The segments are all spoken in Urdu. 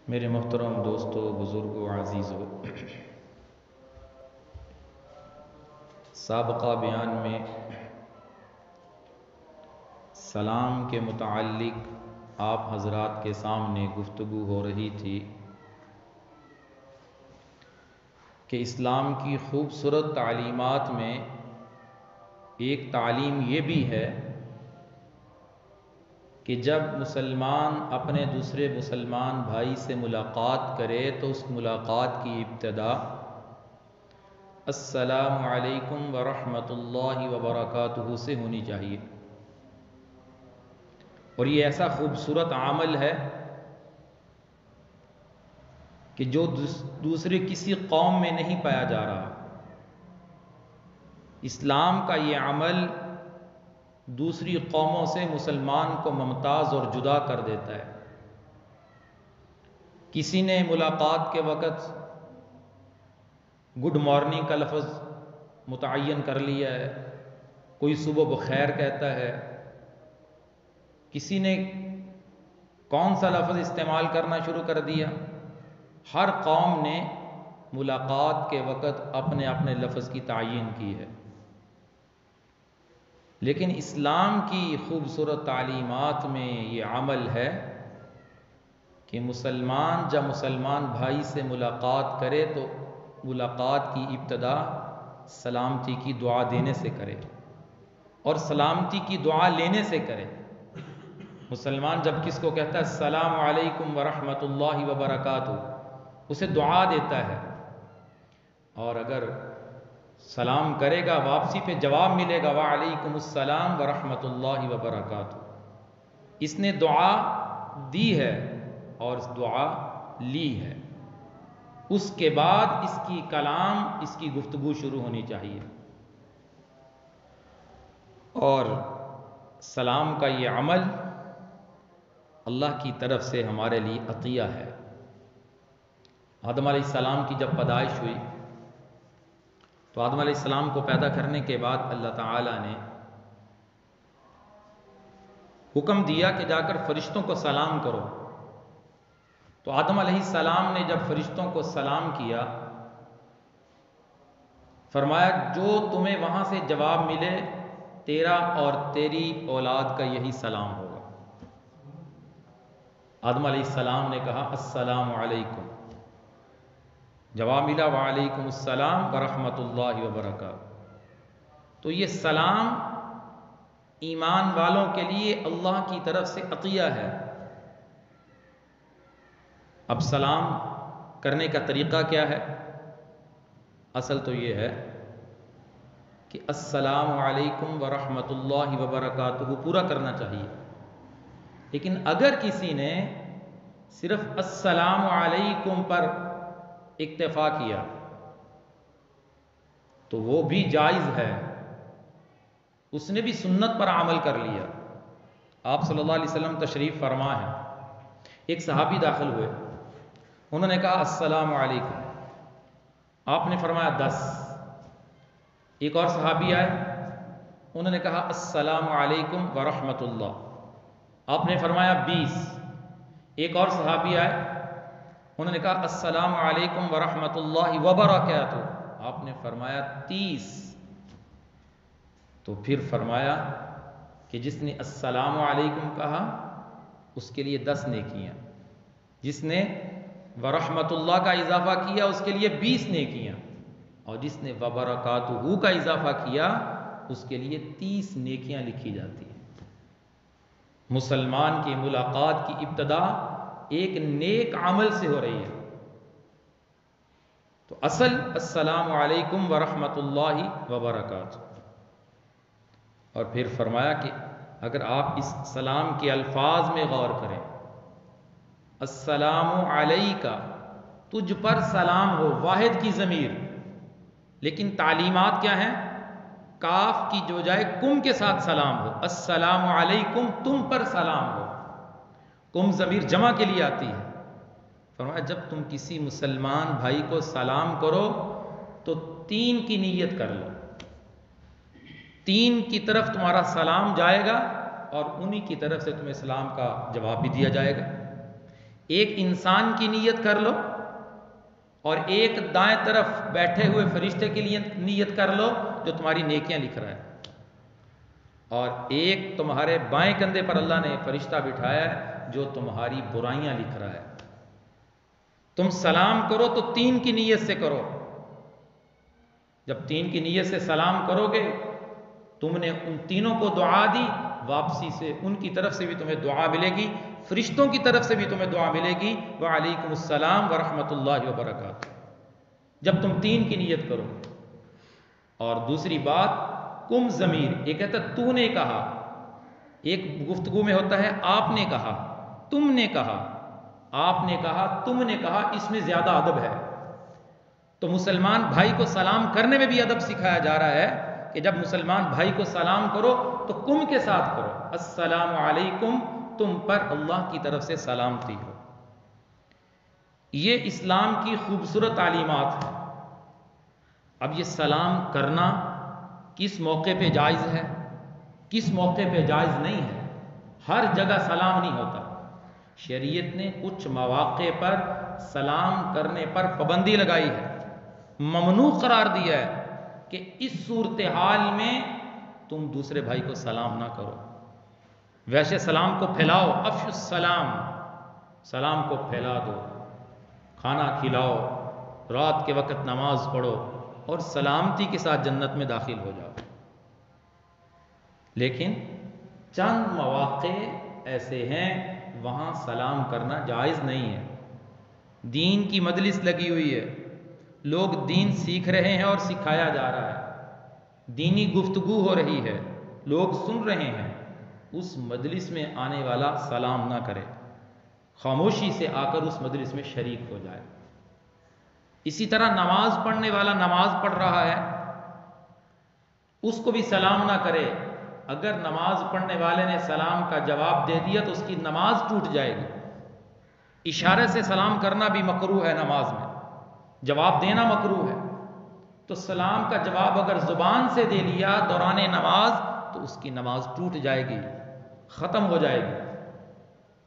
میرے محترم دوستو، بزرگوں، عزیزو، سابقہ بیان میں سلام کے متعلق آپ حضرات کے سامنے گفتگو ہو رہی تھی کہ اسلام کی خوبصورت تعلیمات میں ایک تعلیم یہ بھی ہے کہ جب مسلمان اپنے دوسرے مسلمان بھائی سے ملاقات کرے تو اس ملاقات کی ابتدا السلام علیکم ورحمۃ اللہ وبرکاتہ سے ہونی چاہیے۔ اور یہ ایسا خوبصورت عمل ہے کہ جو دوسرے کسی قوم میں نہیں پایا جا رہا۔ اسلام کا یہ عمل دوسری قوموں سے مسلمان کو ممتاز اور جدا کر دیتا ہے۔ کسی نے ملاقات کے وقت گڈ مارننگ کا لفظ متعین کر لیا ہے، کوئی صبح بخیر کہتا ہے، کسی نے کون سا لفظ استعمال کرنا شروع کر دیا۔ ہر قوم نے ملاقات کے وقت اپنے اپنے لفظ کی تعیین کی ہے، لیکن اسلام کی خوبصورت تعلیمات میں یہ عمل ہے کہ مسلمان جب مسلمان بھائی سے ملاقات کرے تو ملاقات کی ابتدا سلامتی کی دعا دینے سے کرے اور سلامتی کی دعا لینے سے کرے۔ مسلمان جب کس کو کہتا ہے السلام علیکم ورحمۃ اللہ وبرکاتہ، اسے دعا دیتا ہے، اور اگر سلام کرے گا واپسی پہ جواب ملے گا وعلیکم السلام ورحمۃ اللہ وبرکاتہ۔ اس نے دعا دی ہے اور اس دعا لی ہے، اس کے بعد اس کی کلام، اس کی گفتگو شروع ہونی چاہیے۔ اور سلام کا یہ عمل اللہ کی طرف سے ہمارے لیے عطیہ ہے۔ آدم علیہ السلام کی جب پیدائش ہوئی تو آدم علیہ السلام کو پیدا کرنے کے بعد اللہ تعالیٰ نے حکم دیا کہ جا کر فرشتوں کو سلام کرو۔ تو آدم علیہ السلام نے جب فرشتوں کو سلام کیا، فرمایا جو تمہیں وہاں سے جواب ملے تیرا اور تیری اولاد کا یہی سلام ہوگا۔ آدم علیہ السلام نے کہا السلام علیکم، جواب ملا وعلیکم السلام ورحمۃ اللہ وبرکاتہ۔ تو یہ سلام ایمان والوں کے لیے اللہ کی طرف سے عطیہ ہے۔ اب سلام کرنے کا طریقہ کیا ہے؟ اصل تو یہ ہے کہ السلام علیکم ورحمۃ اللہ وبرکاتہ پورا کرنا چاہیے، لیکن اگر کسی نے صرف السلام علیکم پر اکتفا کیا تو وہ بھی جائز ہے، اس نے بھی سنت پر عمل کر لیا۔ آپ صلی اللہ علیہ وسلم تشریف فرما ہے، ایک صحابی داخل ہوئے، انہوں نے کہا السلام علیکم، آپ نے فرمایا 10۔ ایک اور صحابی آئے، انہوں نے کہا السلام علیکم ورحمۃ اللہ، آپ نے فرمایا 20۔ ایک اور صحابی آئے، انہوں نے کہا السلام علیکم ورحمۃ اللہ وبرکاتہ، آپ نے فرمایا 30۔ تو پھر فرمایا کہ جس نے السلام علیکم کہا اس کے لیے 10 نیکیاں، جس نے ورحمۃ اللہ کا اضافہ کیا اس کے لیے 20 نیکیاں، اور جس نے وبرکاتہ کا اضافہ کیا اس کے لیے 30 نیکیاں لکھی جاتی ہیں۔ مسلمان کی ملاقات کی ابتدا ایک نیک عمل سے ہو رہی ہے۔ تو اصل السلام علیکم ورحمۃ اللہ وبرکاتہ، اور پھر فرمایا کہ اگر آپ اس سلام کے الفاظ میں غور کریں، السلام علیکہ، تجھ پر سلام ہو، واحد کی ضمیر، لیکن تعلیمات کیا ہیں؟ کاف کی جو جائے کم کے ساتھ سلام ہو، السلام علیکم، تم پر سلام ہو، کم ضمیر جمع کے لیے آتی ہے۔ فرمایا جب تم کسی مسلمان بھائی کو سلام کرو تو 3 کی نیت کر لو، 3 کی طرف تمہارا سلام جائے گا اور انہی کی طرف سے تمہیں سلام کا جواب بھی دیا جائے گا۔ ایک انسان کی نیت کر لو اور ایک دائیں طرف بیٹھے ہوئے فرشتے کے لیے نیت کر لو جو تمہاری نیکیاں لکھ رہا ہے، اور ایک تمہارے بائیں کندھے پر اللہ نے فرشتہ بٹھایا ہے جو تمہاری برائیاں لکھ رہا ہے۔ تم سلام کرو تو 3 کی نیت سے کرو۔ جب 3 کی نیت سے سلام کرو گے، تم نے ان تینوں کو دعا دی، واپسی سے ان کی طرف سے بھی تمہیں دعا ملے گی، فرشتوں کی طرف سے بھی تمہیں دعا ملے گی، وعلیکم السلام ورحمۃ اللہ وبرکاتہ، جب تم 3 کی نیت کرو۔ اور دوسری بات، کم ضمیر، یہ کہتا ہے تو نے کہا، ایک گفتگو میں ہوتا ہے آپ نے کہا، تم نے کہا، آپ نے کہا، تم نے کہا، اس میں زیادہ ادب ہے۔ تو مسلمان بھائی کو سلام کرنے میں بھی ادب سکھایا جا رہا ہے کہ جب مسلمان بھائی کو سلام کرو تو کم کے ساتھ کرو، السلام علیکم، تم پر اللہ کی طرف سے سلامتی ہو۔ یہ اسلام کی خوبصورت تعلیمات ہے۔ اب یہ سلام کرنا کس موقع پہ جائز ہے، کس موقع پہ جائز نہیں ہے؟ ہر جگہ سلام نہیں ہوتا۔ شریعت نے کچھ مواقع پر سلام کرنے پر پابندی لگائی ہے، ممنوع قرار دیا ہے کہ اس صورتحال میں تم دوسرے بھائی کو سلام نہ کرو۔ ویسے سلام کو پھیلاؤ، افشوا السلام، سلام کو پھیلا دو، کھانا کھلاؤ، رات کے وقت نماز پڑھو اور سلامتی کے ساتھ جنت میں داخل ہو جاؤ۔ لیکن چند مواقع ایسے ہیں وہاں سلام کرنا جائز نہیں ہے۔ دین کی مجلس لگی ہوئی ہے، لوگ دین سیکھ رہے ہیں اور سکھایا جا رہا ہے، دینی گفتگو ہو رہی ہے، لوگ سن رہے ہیں، اس مجلس میں آنے والا سلام نہ کرے، خاموشی سے آ کر اس مجلس میں شریک ہو جائے۔ اسی طرح نماز پڑھنے والا نماز پڑھ رہا ہے، اس کو بھی سلام نہ کرے۔ اگر نماز پڑھنے والے نے سلام کا جواب دے دیا تو اس کی نماز ٹوٹ جائے گی۔ اشارے سے سلام کرنا بھی مکروہ ہے، نماز میں جواب دینا مکروہ ہے، تو سلام کا جواب اگر زبان سے دے لیا دوران نماز تو اس کی نماز ٹوٹ جائے گی، ختم ہو جائے گی۔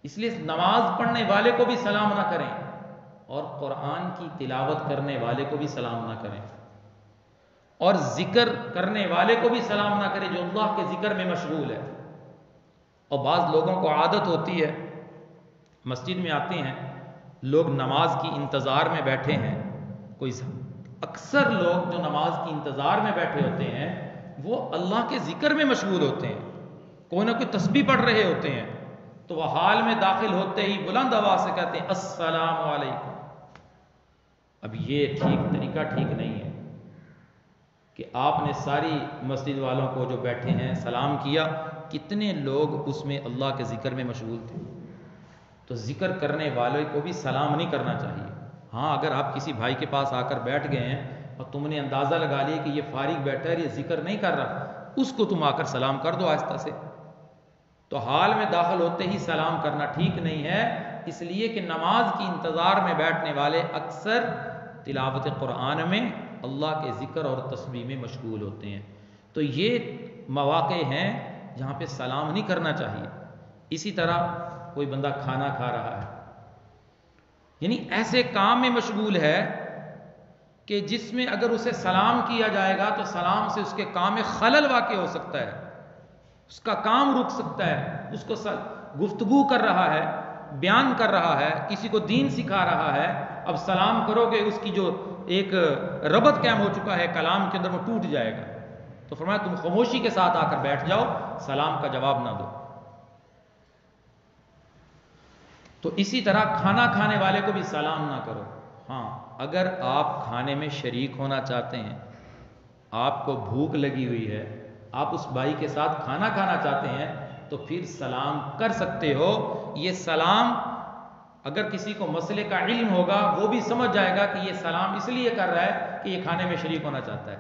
اس لیے نماز پڑھنے والے کو بھی سلام نہ کریں اور قرآن کی تلاوت کرنے والے کو بھی سلام نہ کریں، اور ذکر کرنے والے کو بھی سلام نہ کریں جو اللہ کے ذکر میں مشغول ہے۔ اور بعض لوگوں کو عادت ہوتی ہے، مسجد میں آتے ہیں لوگ، نماز کی انتظار میں بیٹھے ہیں، اکثر لوگ جو نماز کی انتظار میں بیٹھے ہوتے ہیں وہ اللہ کے ذکر میں مشغول ہوتے ہیں، کوئی نہ کوئی تسبیح پڑھ رہے ہوتے ہیں، تو وہ حال میں داخل ہوتے ہی بلند آواز سے کہتے ہیں السلام علیکم۔ اب یہ طریقہ ٹھیک نہیں ہے کہ آپ نے ساری مسجد والوں کو جو بیٹھے ہیں سلام کیا، کتنے لوگ اس میں اللہ کے ذکر میں مشغول تھے، تو ذکر کرنے والے کو بھی سلام نہیں کرنا چاہیے۔ ہاں، اگر آپ کسی بھائی کے پاس آ کر بیٹھ گئے ہیں اور تم نے اندازہ لگا لیا کہ یہ فارغ بیٹھا ہے، یہ ذکر نہیں کر رہا، اس کو تم آ کر سلام کر دو آہستہ سے۔ تو حال میں داخل ہوتے ہی سلام کرنا ٹھیک نہیں ہے، اس لیے کہ نماز کی انتظار میں بیٹھنے والے اکثر تلاوت قرآن میں اللہ کے ذکر اور تسبیح میں مشغول ہوتے ہیں، تو یہ مواقع ہیں جہاں پہ سلام نہیں کرنا چاہیے۔ اسی طرح کوئی بندہ کھانا کھا رہا ہے، یعنی ایسے کام میں مشغول ہے کہ جس میں اگر اسے سلام کیا جائے گا تو سلام سے اس کے کام میں خلل واقع ہو سکتا ہے، اس کا کام رک سکتا ہے، اس کو گفتگو کر رہا ہے، بیان کر رہا ہے، کسی کو دین سکھا رہا ہے، اب سلام کرو گے اس کی جو ایک ربط قائم ہو چکا ہے کلام کے اندر وہ ٹوٹ جائے گا۔ تو فرمایا تم خاموشی کے ساتھ آ کر بیٹھ جاؤ، سلام کا جواب نہ دو۔ تو اسی طرح کھانا کھانے والے کو بھی سلام نہ کرو۔ ہاں، اگر آپ کھانے میں شریک ہونا چاہتے ہیں، آپ کو بھوک لگی ہوئی ہے، آپ اس بھائی کے ساتھ کھانا کھانا چاہتے ہیں تو پھر سلام کر سکتے ہو۔ یہ سلام اگر کسی کو مسئلے کا علم ہوگا وہ بھی سمجھ جائے گا کہ یہ سلام اس لیے کر رہا ہے کہ یہ کھانے میں شریک ہونا چاہتا ہے۔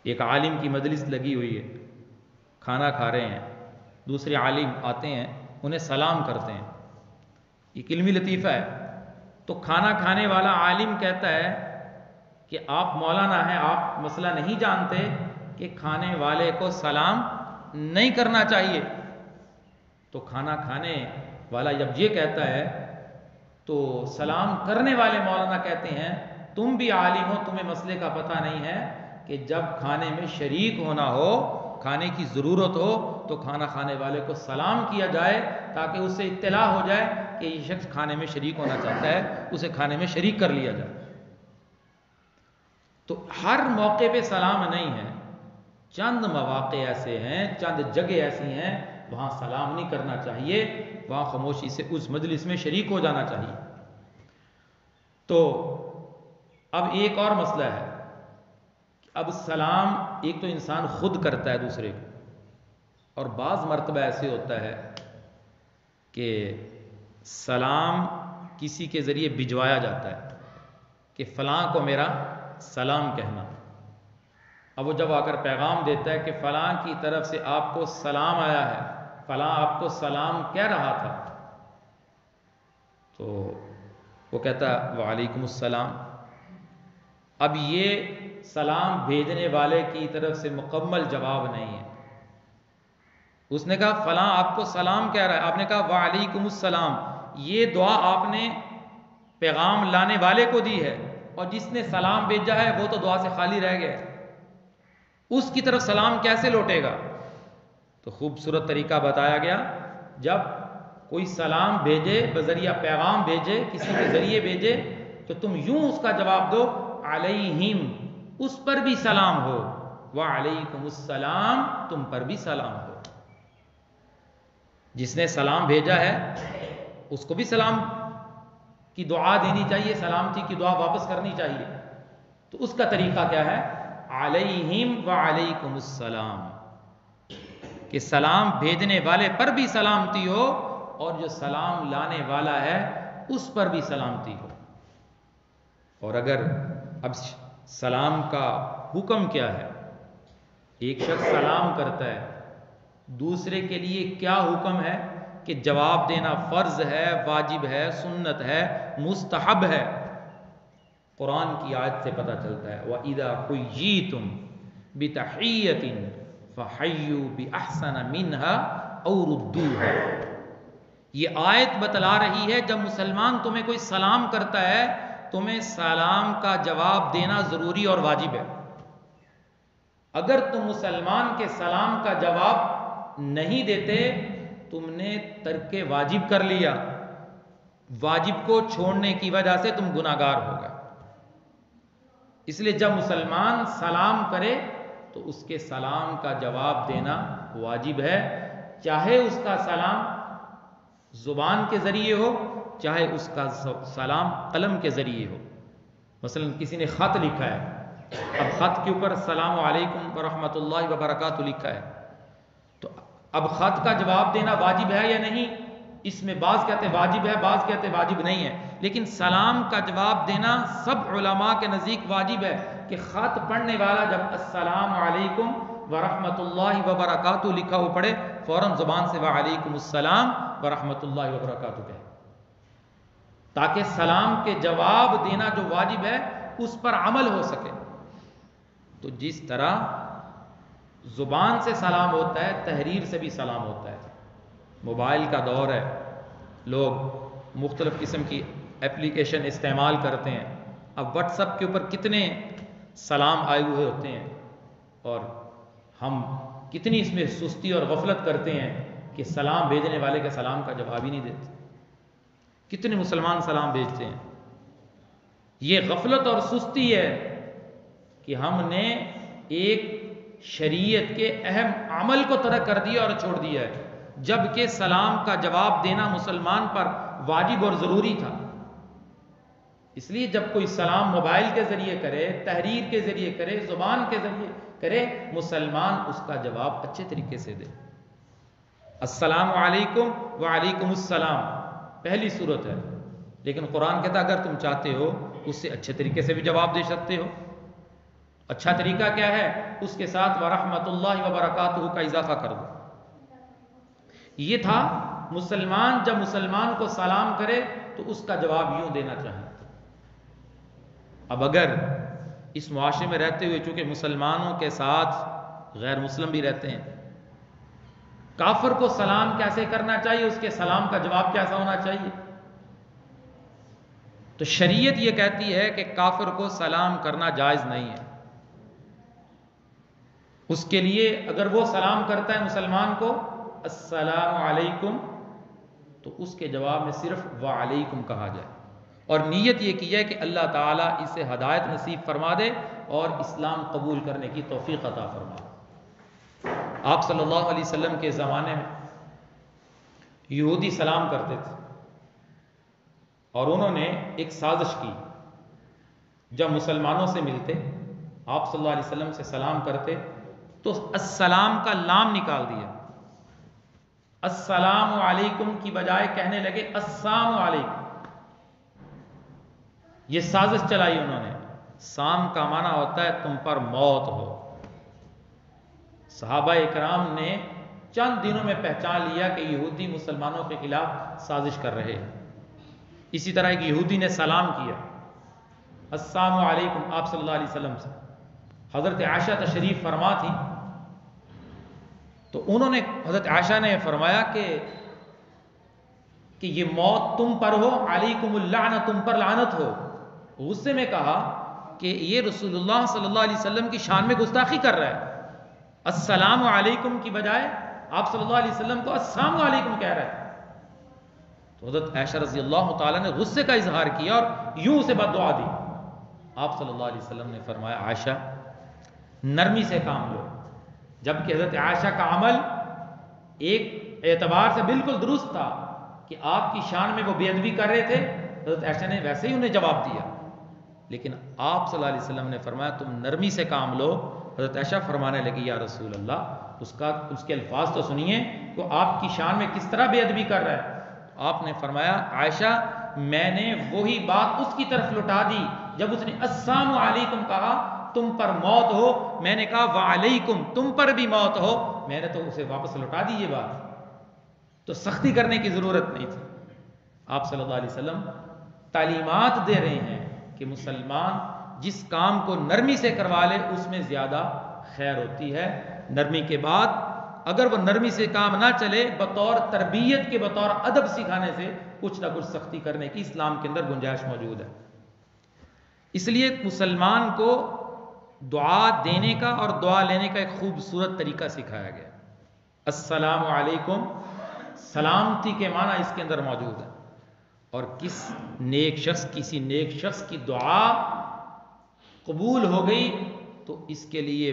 ایک عالم کی مجلس لگی ہوئی ہے، کھانا کھا رہے ہیں، دوسرے عالم آتے ہیں انہیں سلام کرتے ہیں، ایک علمی لطیفہ ہے۔ تو کھانا کھانے والا عالم کہتا ہے کہ آپ مولانا ہیں، آپ مسئلہ نہیں جانتے کہ کھانے والے کو سلام نہیں کرنا چاہیے۔ تو کھانا کھانے والا جب یہ کہتا ہے تو سلام کرنے والے مولانا کہتے ہیں تم بھی عالم ہو، تمہیں مسئلے کا پتہ نہیں ہے کہ جب کھانے میں شریک ہونا ہو، کھانے کی ضرورت ہو، تو کھانا کھانے والے کو سلام کیا جائے تاکہ اسے اطلاع ہو جائے کہ یہ شخص کھانے میں شریک ہونا چاہتا ہے، اسے کھانے میں شریک کر لیا جائے۔ تو ہر موقع پہ سلام نہیں ہے، چند مواقع ایسے ہیں، چند جگہ ایسی ہیں وہاں سلام نہیں کرنا چاہیے، وہاں خاموشی سے اس مجلس میں شریک ہو جانا چاہیے۔ تو اب ایک اور مسئلہ ہے، اب سلام ایک تو انسان خود کرتا ہے دوسرے کو، اور بعض مرتبہ ایسے ہوتا ہے کہ سلام کسی کے ذریعے بھجوایا جاتا ہے کہ فلاں کو میرا سلام کہنا۔ اب وہ جب آ کر پیغام دیتا ہے کہ فلاں کی طرف سے آپ کو سلام آیا ہے، فلاں آپ کو سلام کہہ رہا تھا، تو وہ کہتا ہے وعلیکم السلام۔ اب یہ سلام بھیجنے والے کی طرف سے مکمل جواب نہیں ہے۔ اس نے کہا فلاں آپ کو سلام کہہ رہا ہے، آپ نے کہا وعلیکم السلام، یہ دعا آپ نے پیغام لانے والے کو دی ہے، اور جس نے سلام بھیجا ہے وہ تو دعا سے خالی رہ گیا، اس کی طرف سلام کیسے لوٹے گا؟ تو خوبصورت طریقہ بتایا گیا، جب کوئی سلام بھیجے بذریعہ پیغام بھیجے، کسی کے ذریعے بھیجے، تو تم یوں اس کا جواب دو علیہم، اس پر بھی سلام ہو، وعلیکم السلام، تم پر بھی سلام ہو۔ جس نے سلام بھیجا ہے اس کو بھی سلام کی دعا دینی چاہیے، سلامتی کی دعا واپس کرنی چاہیے۔ تو اس کا طریقہ کیا ہے؟ علیہم وعلیکم السلام، کہ سلام بھیجنے والے پر بھی سلامتی ہو اور جو سلام لانے والا ہے اس پر بھی سلامتی ہو۔ اور اگر اب سلام کا حکم کیا ہے، ایک شخص سلام کرتا ہے، دوسرے کے لیے کیا حکم ہے کہ جواب دینا فرض ہے، واجب ہے، سنت ہے، مستحب ہے؟ قرآن کی آیت سے پتہ چلتا ہے وَإِذَا حُيِّيتُم بِتَحِيَّةٍ فَحَيُّوا بِأَحْسَنَ مِنْهَا أَوْ رُدُّوهَا۔ یہ آیت بتلا رہی ہے جب مسلمان تمہیں کوئی سلام کرتا ہے، تمہیں سلام کا جواب دینا ضروری اور واجب ہے۔ اگر تم مسلمان کے سلام کا جواب نہیں دیتے، تم نے ترک واجب کر لیا، واجب کو چھوڑنے کی وجہ سے تم گناہگار ہو گئے۔ اس لیے جب مسلمان سلام کرے تو اس کے سلام کا جواب دینا واجب ہے، چاہے اس کا سلام زبان کے ذریعے ہو، چاہے اس کا سلام قلم کے ذریعے ہو۔ مثلا کسی نے خط لکھا ہے، اب خط کے اوپر السلام علیکم ورحمۃ اللہ وبرکاتہ لکھا ہے، تو اب خط کا جواب دینا واجب ہے یا نہیں؟ اس میں بعض کہتے ہیں واجب ہے، بعض کہتے ہیں واجب نہیں ہے، لیکن سلام کا جواب دینا سب علماء کے نزدیک واجب ہے، کہ خط پڑھنے والا جب السلام علیکم ورحمۃ اللہ وبرکاتہ لکھا ہو پڑھے، فوراً زبان سے وعلیکم السلام ورحمۃ اللہ وبرکاتہ کہے، تاکہ سلام کے جواب دینا جو واجب ہے اس پر عمل ہو سکے۔ تو جس طرح زبان سے سلام ہوتا ہے، تحریر سے بھی سلام ہوتا ہے۔ موبائل کا دور ہے، لوگ مختلف قسم کی اپلیکیشن استعمال کرتے ہیں، اب واٹس ایپ کے اوپر کتنے سلام آئے ہوئے ہوتے ہیں، اور ہم کتنی اس میں سستی اور غفلت کرتے ہیں کہ سلام بھیجنے والے کے سلام کا جواب ہی نہیں دیتے۔ کتنے مسلمان سلام بھیجتے ہیں؟ یہ غفلت اور سستی ہے کہ ہم نے ایک شریعت کے اہم عمل کو ترک کر دیا اور چھوڑ دیا ہے، جبکہ سلام کا جواب دینا مسلمان پر واجب اور ضروری تھا۔ اس لیے جب کوئی سلام موبائل کے ذریعے کرے، تحریر کے ذریعے کرے، زبان کے ذریعے کرے، مسلمان اس کا جواب اچھے طریقے سے دے۔ السلام علیکم وعلیکم السلام پہلی صورت ہے، لیکن قرآن کہتا ہے اگر تم چاہتے ہو اس سے اچھے طریقے سے بھی جواب دے سکتے ہو۔ اچھا طریقہ کیا ہے؟ اس کے ساتھ ورحمۃ اللہ وبرکاتہ کا اضافہ کر دو۔ یہ تھا مسلمان جب مسلمان کو سلام کرے تو اس کا جواب یوں دینا چاہیے۔ اب اگر اس معاشرے میں رہتے ہوئے چونکہ مسلمانوں کے ساتھ غیر مسلم بھی رہتے ہیں، کافر کو سلام کیسے کرنا چاہیے، اس کے سلام کا جواب کیسا ہونا چاہیے؟ تو شریعت یہ کہتی ہے کہ کافر کو سلام کرنا جائز نہیں ہے۔ اس کے لیے اگر وہ سلام کرتا ہے مسلمان کو السلام علیکم، تو اس کے جواب میں صرف وعلیکم کہا جائے، اور نیت یہ کی ہے کہ اللہ تعالیٰ اسے ہدایت نصیب فرما دے اور اسلام قبول کرنے کی توفیق عطا فرما دے۔ آپ صلی اللہ علیہ وسلم کے زمانے میں یہودی سلام کرتے تھے، اور انہوں نے ایک سازش کی، جب مسلمانوں سے ملتے آپ صلی اللہ علیہ وسلم سے سلام کرتے تو السلام کا لام نکال دیا، السلام علیکم کی بجائے کہنے لگے السلام علیکم۔ یہ سازش چلائی انہوں نے۔ سام کا معنی ہوتا ہے تم پر موت ہو۔ صحابہ اکرام نے چند دنوں میں پہچان لیا کہ یہودی مسلمانوں کے خلاف سازش کر رہے ہیں۔ اسی طرح ایک یہودی نے سلام کیا السلام علیکم آپ صلی اللہ علیہ وسلم سے، حضرت عائشہ تشریف فرما تھی، تو انہوں نے حضرت عائشہ نے فرمایا کہ یہ موت تم پر ہو، علیکم اللعنہ تم پر لعنت ہو۔ غصے میں کہا کہ یہ رسول اللہ صلی اللہ علیہ وسلم کی شان میں گستاخی کر رہا ہے، السلام علیکم کی بجائے آپ صلی اللہ علیہ وسلم کو السلام علیکم کہہ رہا ہے۔ تو حضرت عائشہ رضی اللہ تعالیٰ نے غصے کا اظہار کیا اور یوں اسے بد دعا دی۔ آپ صلی اللہ علیہ وسلم نے فرمایا عائشہ نرمی سے کام لو، جبکہ حضرت عائشہ کا عمل ایک اعتبار سے بالکل درست تھا کہ آپ کی شان میں وہ بے ادبی کر رہے تھے، حضرت عائشہ نے ویسے ہی انہیں جواب دیا، لیکن آپ صلی اللہ علیہ وسلم نے فرمایا تم نرمی سے کام لو۔ حضرت عائشہ فرمانے لگی یا رسول اللہ اس کے الفاظ تو سنیے کہ آپ کی شان میں کس طرح بے ادبی کر رہا ہے۔ آپ نے فرمایا عائشہ میں نے وہی بات اس کی طرف لوٹا دی جب اس نے السلام علیکم کہا تم پر موت ہو، میں نے کہا وعلیکم تم پر بھی موت ہو، میں نے تو اسے واپس لوٹا دی۔ یہ بات تو سختی کرنے کی ضرورت نہیں تھی۔ آپ صلی اللہ علیہ وسلم تعلیمات دے رہے ہیں کہ مسلمان جس کام کو نرمی سے کروا لے اس میں زیادہ خیر ہوتی ہے۔ نرمی کے بعد اگر وہ نرمی سے کام نہ چلے، بطور تربیت کے، بطور ادب سکھانے سے کچھ نہ کچھ سختی کرنے کی اسلام کے اندر گنجائش موجود ہے۔ اس لیے مسلمان کو دعا دینے کا اور دعا لینے کا ایک خوبصورت طریقہ سکھایا گیا۔ السلام علیکم سلامتی کے معنی اس کے اندر موجود ہے، اور کسی نیک شخص کی دعا قبول ہو گئی تو اس کے لیے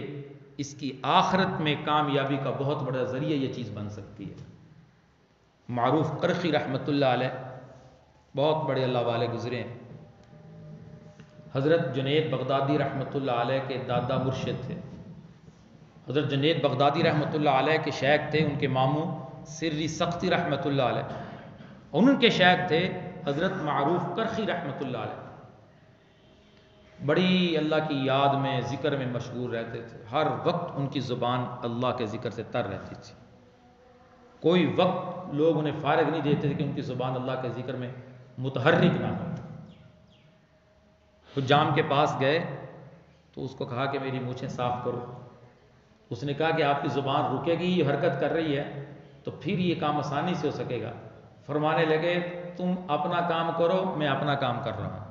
اس کی آخرت میں کامیابی کا بہت بڑا ذریعہ یہ چیز بن سکتی ہے۔ معروف قرخی رحمۃ اللہ علیہ بہت بڑے اللہ والے گزرے ہیں۔ حضرت جنید بغدادی رحمۃ اللہ علیہ کے دادا مرشد تھے۔ حضرت جنید بغدادی رحمۃ اللہ علیہ کے شیخ تھے ان کے ماموں سری سختی رحمۃ اللہ علیہ، ان کے شیخ تھے حضرت معروف قرخی رحمۃ اللہ علیہ۔ بڑی اللہ کی یاد میں ذکر میں مشغول رہتے تھے، ہر وقت ان کی زبان اللہ کے ذکر سے تر رہتی تھی، کوئی وقت لوگ انہیں فارغ نہیں دیتے تھے کہ ان کی زبان اللہ کے ذکر میں متحرک نہ ہو۔ حجام کے پاس گئے تو اس کو کہا کہ میری مونچھیں صاف کرو۔ اس نے کہا کہ آپ کی زبان رکے گی، یہ حرکت کر رہی ہے تو پھر یہ کام آسانی سے ہو سکے گا۔ فرمانے لگے تم اپنا کام کرو، میں اپنا کام کر رہا ہوں،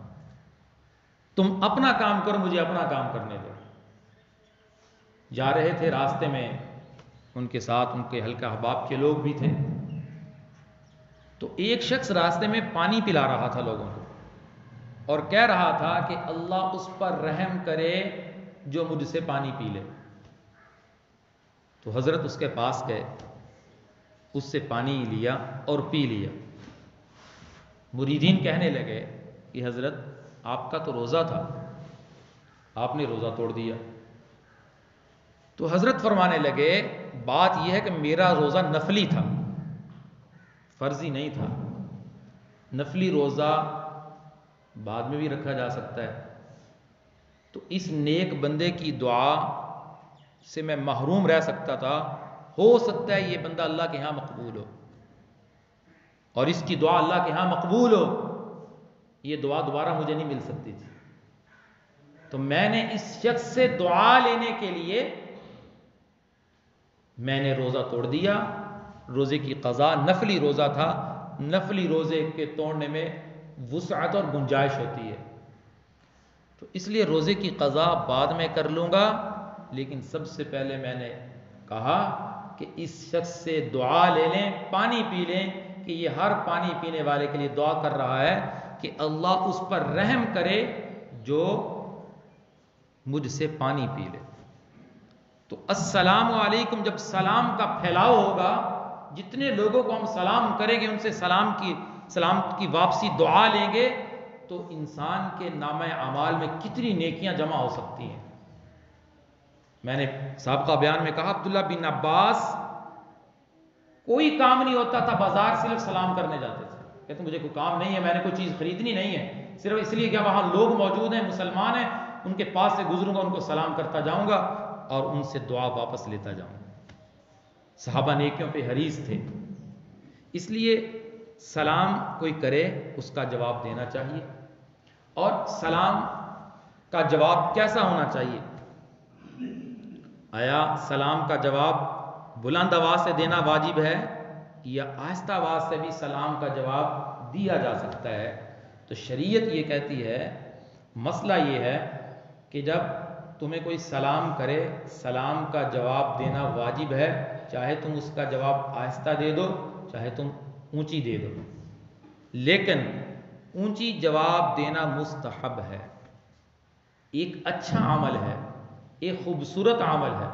تم اپنا کام کرو، مجھے اپنا کام کرنے دو۔ جا رہے تھے، راستے میں ان کے ساتھ ان کے حلقہ احباب کے لوگ بھی تھے، تو ایک شخص راستے میں پانی پلا رہا تھا لوگوں کو اور کہہ رہا تھا کہ اللہ اس پر رحم کرے جو مجھ سے پانی پی لے۔ تو حضرت اس کے پاس گئے، اس سے پانی لیا اور پی لیا۔ مریدین کہنے لگے کہ حضرت آپ کا تو روزہ تھا، آپ نے روزہ توڑ دیا۔ تو حضرت فرمانے لگے بات یہ ہے کہ میرا روزہ نفلی تھا، فرضی نہیں تھا۔ نفلی روزہ بعد میں بھی رکھا جا سکتا ہے، تو اس نیک بندے کی دعا سے میں محروم رہ سکتا تھا، ہو سکتا ہے یہ بندہ اللہ کے ہاں مقبول ہو اور اس کی دعا اللہ کے ہاں مقبول ہو، یہ دعا دوبارہ مجھے نہیں مل سکتی تھی۔ تو میں نے اس شخص سے دعا لینے کے لیے میں نے روزہ توڑ دیا روزے کی قضا نفلی روزہ تھا، نفلی روزے کے توڑنے میں وسعت اور گنجائش ہوتی ہے، تو اس لیے روزے کی قضا بعد میں کر لوں گا، لیکن سب سے پہلے میں نے کہا کہ اس شخص سے دعا لے لیں، پانی پی لیں، کہ یہ ہر پانی پینے والے کے لیے دعا کر رہا ہے کہ اللہ اس پر رحم کرے جو مجھ سے پانی پی لے۔ تو السلام علیکم جب سلام کا پھیلاؤ ہوگا، جتنے لوگوں کو ہم سلام کریں گے ان سے سلام کی واپسی دعا لیں گے، تو انسان کے نامہ اعمال میں کتنی نیکیاں جمع ہو سکتی ہیں۔ میں نے سابقہ بیان میں کہا عبداللہ بن عباس کوئی کام نہیں ہوتا تھا، بازار صرف سلام کرنے جاتے تھے، کہتے مجھے کوئی کام نہیں ہے، میں نے کوئی چیز خریدنی نہیں ہے، صرف اس لیے کہ وہاں لوگ موجود ہیں، مسلمان ہیں، ان کے پاس سے گزروں گا، ان کو سلام کرتا جاؤں گا اور ان سے دعا واپس لیتا جاؤں گا۔ صحابہ نیکیوں پہ حریص تھے، اس لیے سلام کوئی کرے اس کا جواب دینا چاہیے۔ اور سلام کا جواب کیسا ہونا چاہیے؟ آیا سلام کا جواب بلند آواز سے دینا واجب ہے یا آہستہ آواز سے بھی سلام کا جواب دیا جا سکتا ہے؟ تو شریعت یہ کہتی ہے، مسئلہ یہ ہے کہ جب تمہیں کوئی سلام کرے، سلام کا جواب دینا واجب ہے، چاہے تم اس کا جواب آہستہ دے دو چاہے تم اونچی دے دو، لیکن اونچی جواب دینا مستحب ہے، ایک اچھا عمل ہے، ایک خوبصورت عمل ہے۔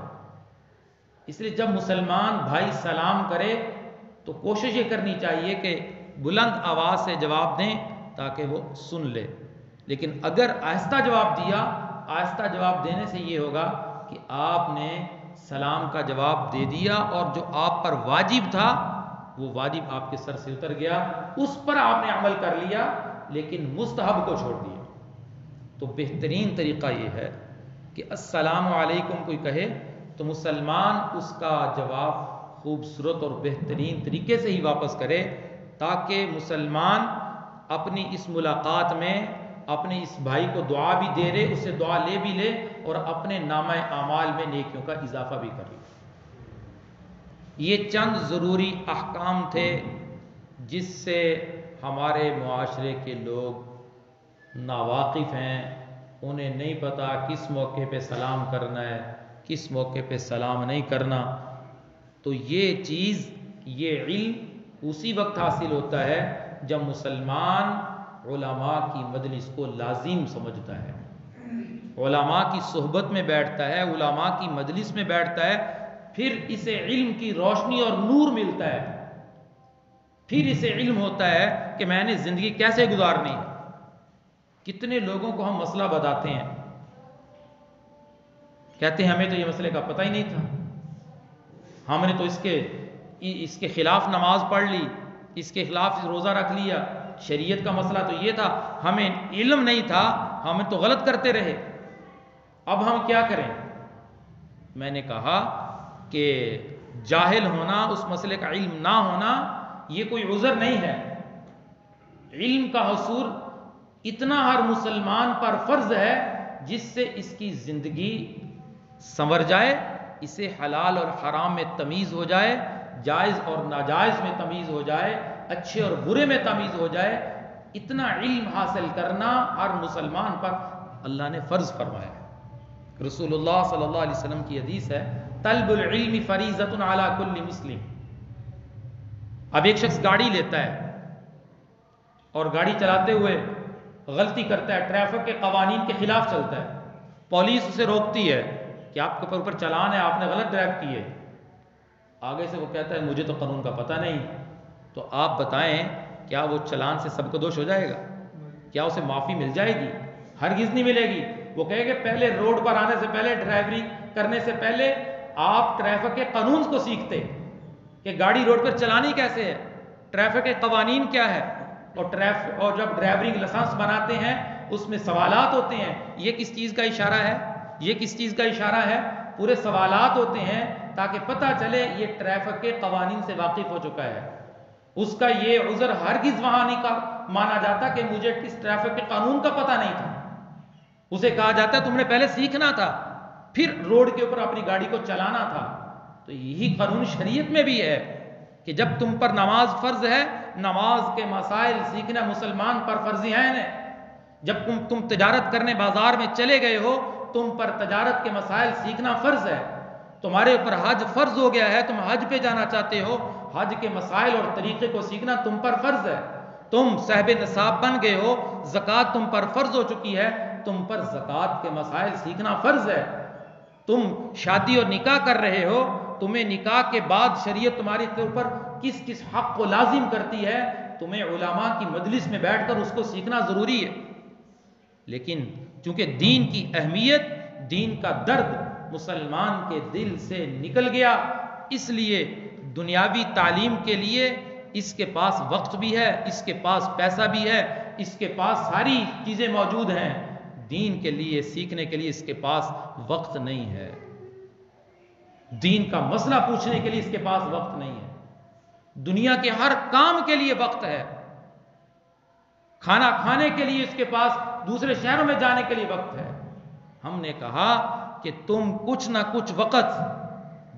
اس لیے جب مسلمان بھائی سلام کرے تو کوشش یہ کرنی چاہیے کہ بلند آواز سے جواب دیں تاکہ وہ سن لے، لیکن اگر آہستہ جواب دیا، آہستہ جواب دینے سے یہ ہوگا کہ آپ نے سلام کا جواب دے دیا اور جو آپ پر واجب تھا وہ واجب آپ کے سر سے اتر گیا، اس پر آپ نے عمل کر لیا لیکن مستحب کو چھوڑ دیا۔ تو بہترین طریقہ یہ ہے کہ السلام علیکم کوئی کہے تو مسلمان اس کا جواب خوبصورت اور بہترین طریقے سے ہی واپس کرے، تاکہ مسلمان اپنی اس ملاقات میں اپنے اس بھائی کو دعا بھی دے رہے، اسے دعا لے بھی لے اور اپنے نامہ اعمال میں نیکیوں کا اضافہ بھی کر لے۔ یہ چند ضروری احکام تھے جس سے ہمارے معاشرے کے لوگ ناواقف ہیں، انہیں نہیں پتا کس موقع پہ سلام کرنا ہے، کس موقع پہ سلام نہیں کرنا۔ تو یہ چیز، یہ علم اسی وقت حاصل ہوتا ہے جب مسلمان علماء کی مجلس کو لازم سمجھتا ہے، علماء کی صحبت میں بیٹھتا ہے، علماء کی مجلس میں بیٹھتا ہے، پھر اسے علم کی روشنی اور نور ملتا ہے، پھر اسے علم ہوتا ہے کہ میں نے زندگی کیسے گزارنی ہے۔ کتنے لوگوں کو ہم مسئلہ بتاتے ہیں، کہتے ہیں ہمیں تو یہ مسئلے کا پتہ ہی نہیں تھا، ہم نے تو اس کے خلاف نماز پڑھ لی، اس کے خلاف روزہ رکھ لیا، شریعت کا مسئلہ تو یہ تھا، ہمیں علم نہیں تھا، ہم تو غلط کرتے رہے، اب ہم کیا کریں؟ میں نے کہا کہ جاہل ہونا، اس مسئلے کا علم نہ ہونا، یہ کوئی عذر نہیں ہے۔ علم کا حصول اتنا ہر مسلمان پر فرض ہے جس سے اس کی زندگی سنور جائے، اسے حلال اور حرام میں تمیز ہو جائے، جائز اور ناجائز میں تمیز ہو جائے، اچھے اور برے میں تمیز ہو جائے۔ اتنا علم حاصل کرنا ہر مسلمان پر اللہ نے فرض فرمایا ہے۔ رسول اللہ صلی اللہ علیہ وسلم کی حدیث ہے، طلب العلم فریضۃ علی کل مسلم۔ اب ایک شخص گاڑی لیتا ہے اور گاڑی چلاتے ہوئے غلطی کرتا ہے، ٹریفک کے قوانین کے خلاف چلتا ہے، پولیس اسے روکتی ہے کہ آپ کے اوپر چلان ہے، آپ نے غلط ڈرائیو کی ہے، آگے سے وہ کہتا ہے مجھے تو قانون کا پتہ نہیں، تو آپ بتائیں کیا وہ چلان سے سب کو دوش ہو جائے گا؟ کیا اسے معافی مل جائے گی؟ ہرگز نہیں ملے گی۔ وہ کہے کہ پہلے روڈ پر آنے سے پہلے، ڈرائیوری کرنے سے پہلے آپ ٹریفک کے قانون کو سیکھتے کہ گاڑی روڈ پر چلانی کیسے ہے، ٹریفک کے قوانین کیا ہے، اور جب ڈرائیورنگ لائسنس بناتے ہیں اس میں سوالات ہوتے ہیں، یہ کس چیز کا اشارہ ہے، یہ کس چیز کا اشارہ ہے، پورے سوالات ہوتے ہیں تاکہ پتہ چلے یہ ٹریفک کے قوانین سے واقف ہو چکا ہے۔ اس کا یہ عذر ہرگز وہاں نہیں مانا جاتا کہ مجھے اس ٹریفک کے قانون کا پتہ نہیں تھا، اسے کہا جاتا ہے تم نے پہلے سیکھنا تھا، پھر روڈ کے اوپر اپنی گاڑی کو چلانا تھا۔ تو یہی قانون شریعت میں بھی ہے کہ جب تم پر نماز فرض ہے، نماز کے مسائل سیکھنا مسلمان پر فرض عین ہے۔ جب تم تجارت کرنے بازار میں چلے گئے ہو، تم پر تجارت کے مسائل سیکھنا فرض ہے۔ تمہارے اوپر حج فرض ہو گیا ہے، تم حج پہ جانا چاہتے ہو، حج کے مسائل اور طریقے کو سیکھنا تم پر فرض ہے۔ تم صاحب نصاب بن گئے ہو، زکوٰۃ تم پر فرض ہو چکی ہے، تم پر زکوٰۃ کے مسائل سیکھنا فرض ہے۔ تم شادی اور نکاح کر رہے ہو، تمہیں نکاح کے بعد شریعت تمہاری اوپر کس کس حق کو لازم کرتی ہے، تمہیں علماء کی مجلس میں بیٹھ کر اس کو سیکھنا ضروری ہے۔ لیکن چونکہ دین کی اہمیت، دین کا درد مسلمان کے دل سے نکل گیا، اس لیے دنیاوی تعلیم کے لیے اس کے پاس وقت بھی ہے، اس کے پاس پیسہ بھی ہے، اس کے پاس ساری چیزیں موجود ہیں، دین کے لیے سیکھنے کے لیے اس کے پاس وقت نہیں ہے۔ دین کا مسئلہ پوچھنے کے لیے اس کے پاس وقت نہیں ہے۔ دنیا کے ہر کام کے لیے وقت ہے، کھانا کھانے کے لیے اس کے پاس دوسرے شہروں میں جانے کے لیے وقت ہے۔ ہم نے کہا کہ تم کچھ نہ کچھ وقت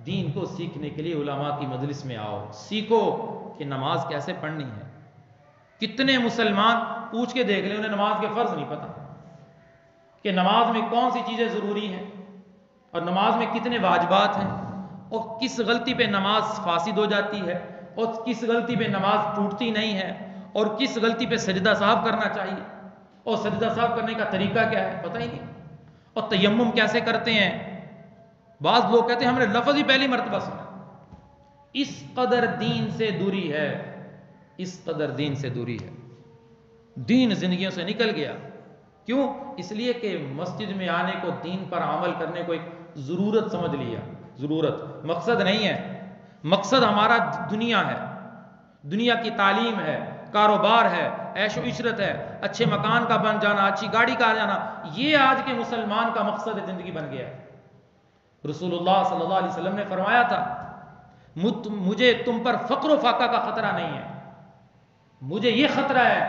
دین کو سیکھنے کے لیے علماء کی مجلس میں آؤ، سیکھو کہ نماز کیسے پڑھنی ہے۔ کتنے مسلمان پوچھ کے دیکھ لیں، انہیں نماز کے فرض نہیں پتہ کہ نماز میں کون سی چیزیں ضروری ہیں اور نماز میں کتنے واجبات ہیں، اور کس غلطی پہ نماز فاسد ہو جاتی ہے، اور کس غلطی پہ نماز ٹوٹتی نہیں ہے، اور کس غلطی پہ سجدہ صاحب کرنا چاہیے، اور سجدہ صاحب کرنے کا طریقہ کیا ہے پتہ ہی نہیں، اور تیمم کیسے کرتے ہیں۔ بعض لوگ کہتے ہیں ہم نے لفظ ہی پہلی مرتبہ سنا۔ اس قدر دین سے دوری ہے، اس قدر دین سے دوری ہے، دین زندگیوں سے نکل گیا۔ کیوں؟ اس لیے کہ مسجد میں آنے کو، دین پر عمل کرنے کو ایک ضرورت سمجھ لیا۔ ضرورت، مقصد نہیں ہے۔ مقصد ہمارا دنیا ہے، دنیا کی تعلیم ہے، کاروبار ہے، عیش و عشرت ہے، اچھے مکان کا بن جانا، اچھی گاڑی کا آ جانا، یہ آج کے مسلمان کا مقصد زندگی بن گیا ہے۔ رسول اللہ صلی اللہ علیہ وسلم نے فرمایا تھا، مجھے تم پر فقر و فاقہ کا خطرہ نہیں ہے، مجھے یہ خطرہ ہے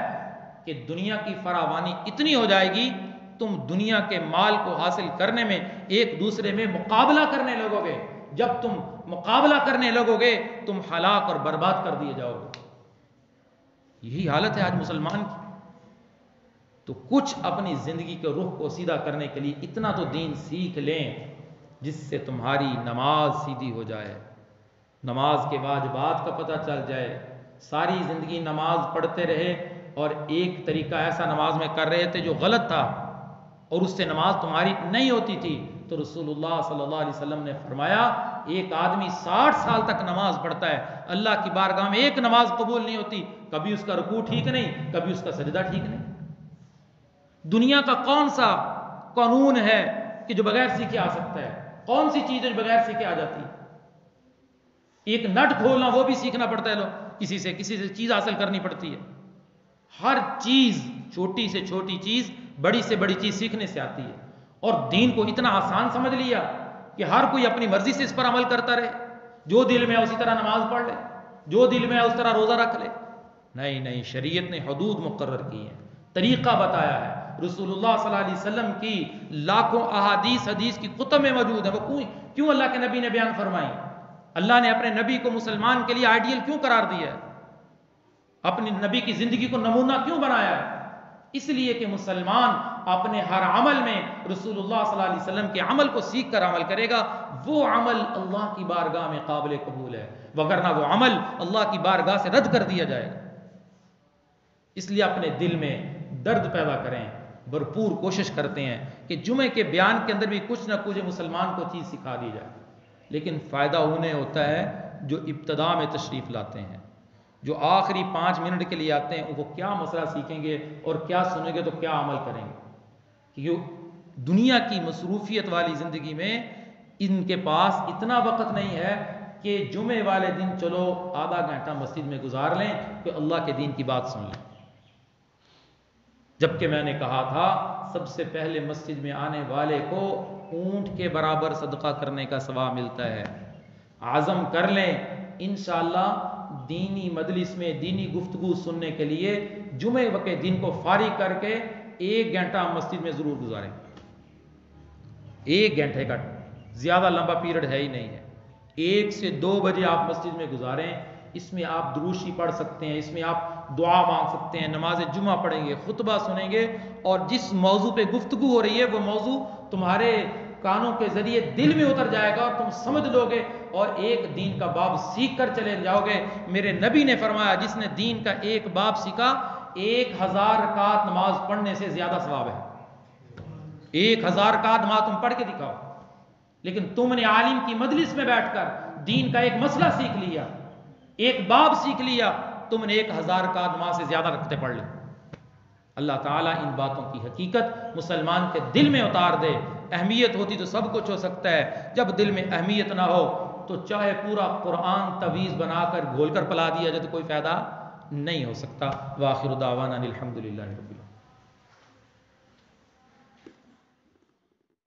کہ دنیا کی فراوانی اتنی ہو جائے گی، تم دنیا کے مال کو حاصل کرنے میں ایک دوسرے میں مقابلہ کرنے لگو گے، جب تم مقابلہ کرنے لگو گے تم ہلاک اور برباد کر دیے جاؤ گے۔ یہی حالت ہے آج مسلمان کی۔ تو کچھ اپنی زندگی کے رخ کو سیدھا کرنے کے لیے اتنا تو دین سیکھ لیں جس سے تمہاری نماز سیدھی ہو جائے، نماز کے واجبات کا پتہ چل جائے۔ ساری زندگی نماز پڑھتے رہے اور ایک طریقہ ایسا نماز میں کر رہے تھے جو غلط تھا، اور اس سے نماز تمہاری نہیں ہوتی تھی، تو رسول اللہ صلی اللہ علیہ وسلم نے فرمایا ایک آدمی 60 سال تک نماز پڑھتا ہے، اللہ کی بارگاہ میں ایک نماز قبول نہیں ہوتی، کبھی اس کا رکوع ٹھیک نہیں، کبھی اس کا سجدہ ٹھیک نہیں۔ دنیا کا کون سا قانون ہے کہ جو بغیر سیکھے آ سکتا ہے؟ کون سی چیز ہے جو بغیر سیکھے آ جاتی ہے؟ ایک نٹ کھولنا وہ بھی سیکھنا پڑتا ہے، کسی سے چیز حاصل کرنی پڑتی ہے۔ ہر چیز، چھوٹی سے چھوٹی چیز، بڑی سے بڑی چیز سیکھنے سے آتی ہے، اور دین کو اتنا آسان سمجھ لیا کہ ہر کوئی اپنی مرضی سے اس پر عمل کرتا رہے، جو دل میں ہے اسی طرح نماز پڑھ لے، جو دل میں ہے اس طرح روزہ رکھ لے۔ نہیں نہیں، شریعت نے حدود مقرر کی ہیں، طریقہ بتایا ہے۔ رسول اللہ صلی اللہ علیہ وسلم کی لاکھوں احادیث حدیث کی کتب میں موجود ہے، وہ کیوں اللہ کے نبی نے بیان فرمائی؟ اللہ نے اپنے نبی کو مسلمان کے لیے آئیڈیل کیوں قرار دیا ہے؟ اپنے نبی کی زندگی کو نمونہ کیوں بنایا ہے؟ اس لیے کہ مسلمان اپنے ہر عمل میں رسول اللہ صلی اللہ علیہ وسلم کے عمل کو سیکھ کر عمل کرے گا، وہ عمل اللہ کی بارگاہ میں قابل قبول ہے، وگرنہ وہ عمل اللہ کی بارگاہ سے رد کر دیا جائے گا۔ اس لیے اپنے دل میں درد پیدا کریں، بھرپور کوشش کرتے ہیں کہ جمعے کے بیان کے اندر بھی کچھ نہ کچھ مسلمان کو چیز سکھا دی جائے، لیکن فائدہ انہیں ہوتا ہے جو ابتدا میں تشریف لاتے ہیں، جو آخری 5 منٹ کے لیے آتے ہیں، وہ کیا مسئلہ سیکھیں گے اور کیا سنیں گے تو کیا عمل کریں گے، کیونکہ دنیا کی مصروفیت والی زندگی میں ان کے پاس اتنا وقت نہیں ہے کہ جمعے والے دن چلو آدھا گھنٹہ مسجد میں گزار لیں کہ اللہ کے دین کی بات سن لیں۔ جبکہ میں نے کہا تھا سب سے پہلے مسجد میں آنے والے کو اونٹ کے برابر صدقہ کرنے کا ثواب ملتا ہے۔ عزم کر لیں انشاءاللہ دینی مجلس میں دینی گفتگو سننے کے لیے جمعے کے دن کو فارغ کر کے 1 گھنٹہ مسجد میں ضرور گزاریں۔ 1 گھنٹے کا زیادہ لمبا پیریڈ ہے ہی نہیں ہے، 1 سے 2 بجے آپ مسجد میں گزاریں، اس میں آپ دروشی پڑھ سکتے ہیں، اس میں آپ دعا مانگ سکتے ہیں، نماز جمعہ پڑھیں گے، خطبہ سنیں گے، اور جس موضوع پہ گفتگو ہو رہی ہے وہ موضوع تمہارے کانوں کے ذریعے دل میں اتر جائے گا اور تم سمجھ لو گے اور ایک دین کا باب سیکھ کر چلے جاؤ گے۔ میرے نبی نے فرمایا جس نے دین کا ایک باب سیکھا 1000 رکعت نماز پڑھنے سے زیادہ ثواب ہے۔ 1000 رکعت نماز تم پڑھ کے دکھاؤ، لیکن تم نے عالم کی مجلس میں بیٹھ کر دین کا ایک مسئلہ سیکھ لیا، ایک باب سیکھ لیا، تم نے 1000 رکعت نماز سے زیادہ رکعتیں پڑھ لی۔ اللہ تعالیٰ ان باتوں کی حقیقت مسلمان کے دل میں اتار دے۔ اہمیت ہوتی تو سب کچھ ہو سکتا ہے، جب دل میں اہمیت نہ ہو تو چاہے پورا قرآن تویز بنا کر گھول کر پلا دیا جائے تو کوئی فائدہ نہیں ہو سکتا۔ وآخر دعوانا الحمدللہ رب العالمین۔